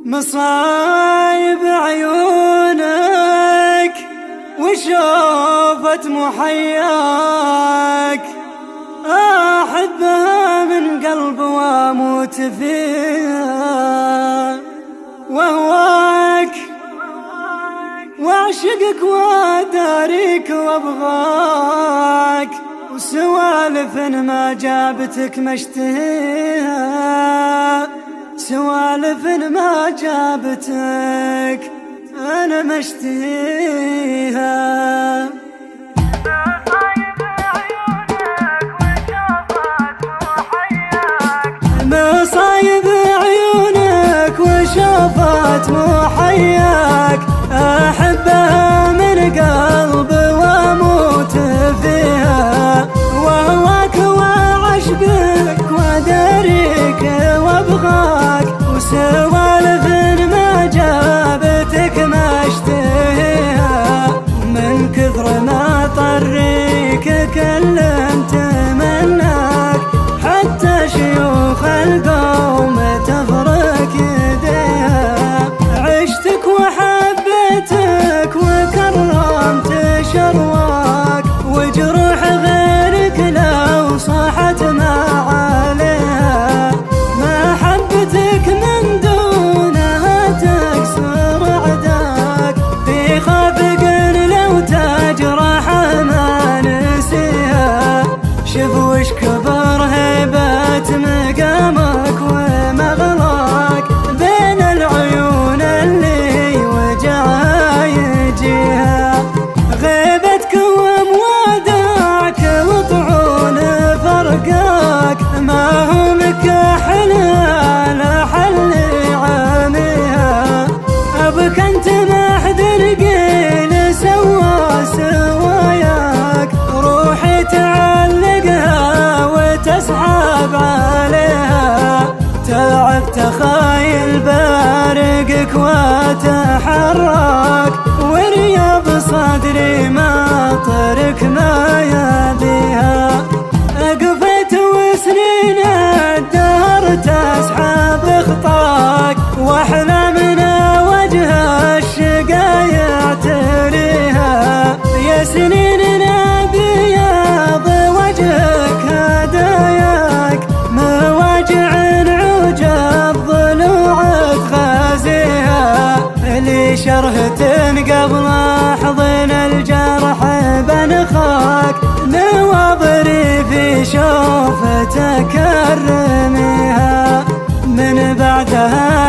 مصايب عيونك وشوفت محياك، أحبها من قلب واموت فيها، وهواك واعشقك واداريك وابغاك، وسوالف ما جابتك مشتهيها، سوالف ما جابتك أنا مشتهيها. مصايب عيونك وشوفت محياك، أحبها من قلب واموت فيها، وهواك وعشقك وداريك وابغاك، وسوالف ما جابتك مشتهيها، من كثر ما طريك كلمت منك، حتى شيوخ القوم تفرك يديها، عشتك وحبيتك وكرمت شرواك، وجروح غيرك لو صاحت ما عليها، محبتك من دونها تكسر عداك، في خافق لو تجرح ما نسيها، شوف وش كبر هيبة مقامك ومغلاك، بين العيون اللي وجعها يجيها، غيبتك وموادعك وطعون فرقاك، ما هو مكحل على حل عاميها، أبك أنت ما حد رقيل سوى سواياك، روحي تعلقها وتسحب عليها، تعب تخايل بارقك وتحرك، ورياض صدري ما طرك ما يبيها، أقفت وسنين الدهر تسحب خطاك، وأحلامنا وجه الشقايع تريها، يا سنيننا بياض وجهك هداياك، مواجع عوج الضلوع تغازيها، لي شرهة قبل حضن الجرح بنخاك، نواظري في شوفتك الرميها، من بعدها